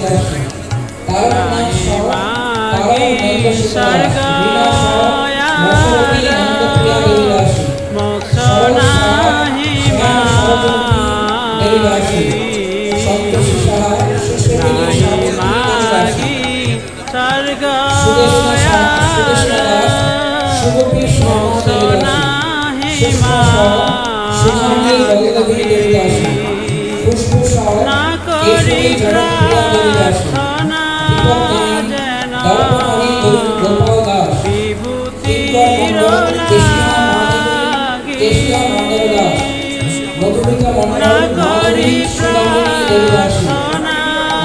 দেবদাসী তারকনাথ সহ তারক নন্দ সুদাস বিনা সহ মসরতী নন্দপ্রিয়া দেবদাসী সরস্বতী দেবদাসী সন্তোষী সাহা সুশ্রী সাবিত্রী সুদেশনা দাস শুভপী শর্মা দেবদাসী সুষমা সুধামণি বল্লভী দেবদাসী খুশবু সহ কেশরী জনপ্রিয়া দেবদাসী দীপক গায়ন দর্পণী গোপাল দাস কিঙ্কর মণ্ডল কেশিয়া মণ্ডল দাস মধুমিতা মণ্ডল মাধবী সুদামিনী দেবদাসী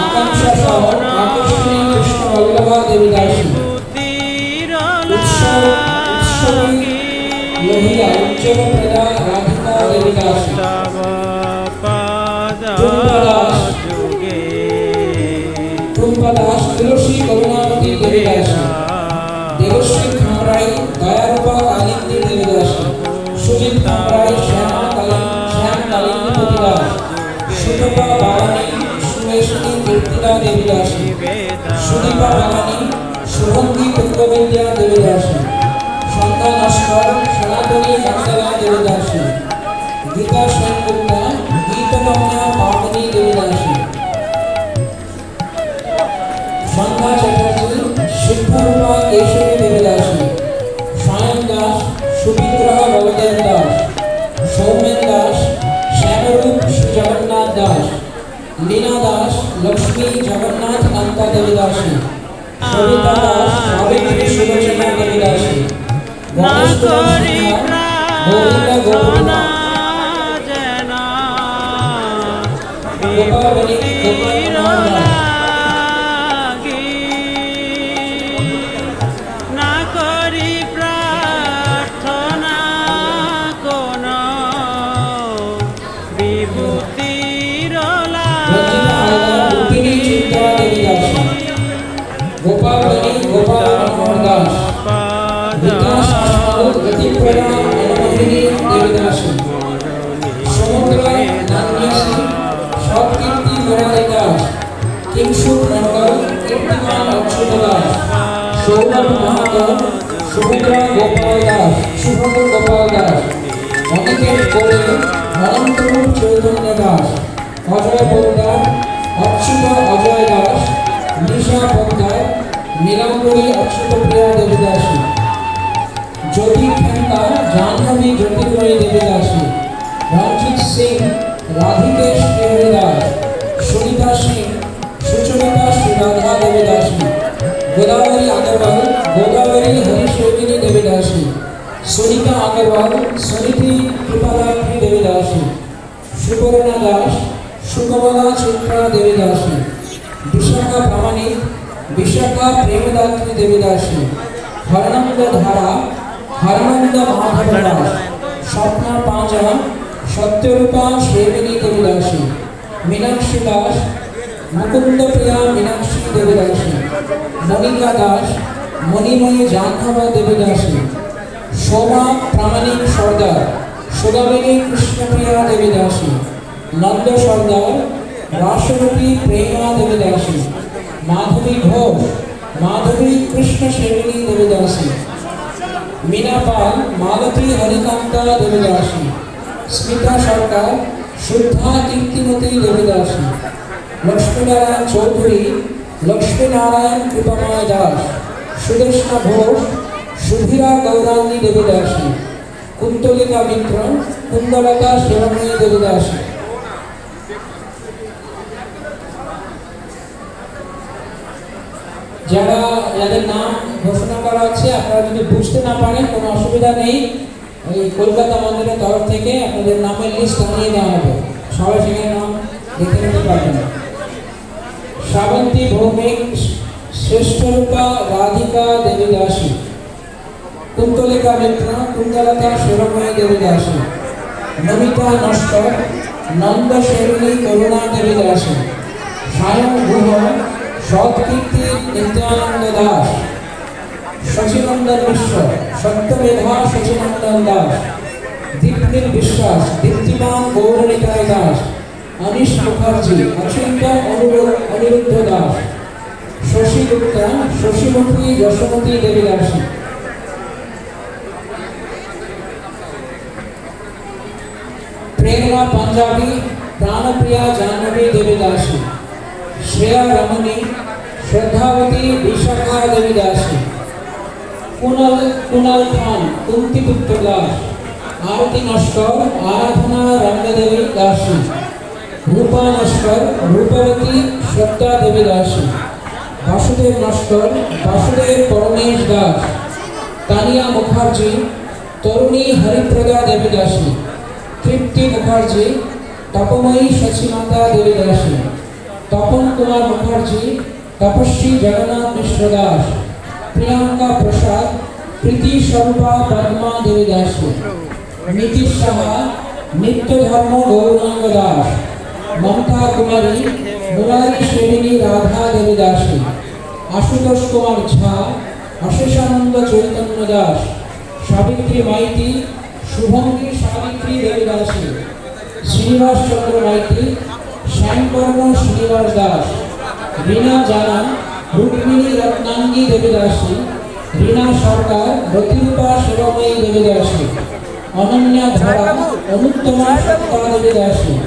আকাঙ্ক্ষা সহ আকর্ষণী কৃষ্ণ বল্লভা দেবদাসী উৎসবী লোহিয়া উজ্জ্বল প্রদা রাধিকা দেবদাসী টুম্পা দাস তুলসী করুণাবতী দেবদাসী দেবশ্রী খামরাই দয়ারূপা কালিন্দী দেবদাসী সুজিত খামরাই শ্যাম কালিন্দী দাস সুতপা বাগানী সুরেশনী কীর্তিদা দেবদাসী সুদীপা বাগানী শুভঙ্গী পুত্রবিদ্যা দেবদাসী সন্ধ্যা নস্কর সনাতনী মণ্ডলা দেবদাসী গীতা সেনগুপ্তা গীতরম্যা পাবনী দেবদাসী সন্ধ্যা চ্যাটার্জি সিদ্ধরূপা কেশরী দেবদাসী সায়ন দাস সুবিগ্রহ বলদেব দাস সৌমেন দাস শ্যামরূপ জগন্নাথ দাস লীনা দাস লক্ষ্মী জগন্নাথ কান্তা দেবদাসী সবিতা দাস সাবিত্রী সুলোচনা দেবদাসী গণেশ গোবিন্দ গোপনা গোপালনী গোপাল দাস বিকাশ গতিপ্রদা মনোমোহিনী দেবদাসী সমুদ্র নান্যাসী সৎকীর্তি মুরারি দাস কিংসুক মণ্ডল কীর্তিমান অচ্যুত দাস সৌরভ মাহাতো সুভদ্রা গোপাল দাস অনিকেত কোলে অনন্তরূপ চৈতন্য দাস অজয় পোদ্দার অচ্যুত অজয় দাস নিশা পোদ্দার নীলাম্বরী অচ্যুতপ্রিয়া দেবদাসী জ্যোতি খেঙ্কা জাহ্নবী জ্যোতির্ময়ী দেবদাসী রঞ্জিত সিং রাধিকেশ বিহারী দাস সুনিতা সিং সুচরিতা শ্রীরাধা দেবদাসী গোদাবরী আগরওয়াল গোদাবরী হরিশোভিনী দেবদাসী সুনিতা আগরওয়াল সুনীতি কৃপাদাত্রী দেবদাসী সুবর্ণা দাস সুকমলা চিত্রা দেবদাসী বিশাখা প্রামাণিক বিশাখা প্রেমদাত্রী দেবদাসী হরানন্দ ধারা হরানন্দ মাধব দাস স্বপ্না পাঁজা সত্যরূপা শ্রেমিনী দেবদাসী মীনাক্ষী দাস মুকুন্দ প্রিয়া মীনাক্ষী দেবদাসী মনিকা দাস মণিময়ী জাহ্নবা দেবদাসী সোমা প্রামাণিক সর্দার সুদামিনী কৃষ্ণপ্রিয়া দেবদাসী নন্দ সর্দার রাসরূপী প্রেমা দেবদাসী মাধবী ঘোষ মাধবী কৃষ্ণ সেবিনী দেবদাসী मीना पाल मालती हरिकांता देवदासी स्मिता सरकार शुद्धा कीर्तिमती देवदासी लक्ष्मीनारायण चौधरी लक्ष्मीनारायण कृपामय दास सुदेशना घोष सुधीरा गौरांगी देवदासी कुंतलिका मित्र कुंदलता शिवमयी देवदासी যারা যাদের নাম ঘোষণা করা হচ্ছে আপনারা যদি বুঝতে না পারেন কোনো অসুবিধা নেই ওই কলকাতা মন্দিরের তরফ থেকে আপনাদের নামের লিস্ট বানিয়ে দেওয়া হবে সবাই সেখানে নাম দেখে নিতে পারবেন শ্রাবন্তী ভৌমিক শ্রেষ্ঠরূপা রাধিকা দেবদাসী কুন্তলিকা মিত্র কুন্দলতা শিরোময়ী দেবদাসী নমিতা নস্কর নন্দ শেরুলি করুণা দেবদাসী সায়ন গুহ সৎকীর্তি নিত্যানন্দ দাস শশীনন্দন মিশ্র সত্যমেধা শশীনন্দন দাস দীপ্তির বিশ্বাস দীপ্তিমান গৌরনিতাই দাস अनिश मुखर्जी, अचिंत्य अनिरुद्ध दास, शशि गुप्ता, शशिमुखी यशोमती देवी दासी, प्रेरणा पंजाबी, प्राणप्रिया जाह्नवी देवी दासी, श्रेया रमणी, श्रद्धावती विशाखा देवी दासी, कुणाल खान, कुंती पुत्र दास, आरती नस्कर, आराधना रंगदेवी दासी, रूपा नस्कर, रूपवती श्रद्धा देवी दासी, वासुदेव नस्कर, वासुदेव परमेश दास, तानिया मुखर्जी, तरुणी हरिप्रदा देवी दासी, तृप्ति मुखर्जी, तपमयी शशिमाता देवी दासी, तपन कुमार मुखर्जी, तपस्वी जगन्नाथ मिश्र दास, प्रियंका प्रसाद, प्रीति स्वरूपा पद्मा देवी दासी, नीतीश साहा, नित्य धर्म गौरांग दास, ममता कुमारी, मुरारी श्रेणी राधा देवी दासी, आशुतोष कुमार झा, अशेषानंद चैतन्य दास, सावित्री माइती, शुभंगी सावित्री देवी दासी, श्रीनिवास चंद्र माइती, श्यामकर्ण श्रीनिवास दास, रीना जाना, रुक्मिणी रत्नांगी देवी दासी, रीना सरकार, रतिरूपा शिवमयी देवी दासी, अनन्या धरा, अनुत्तमा सत्ता देवी दासी।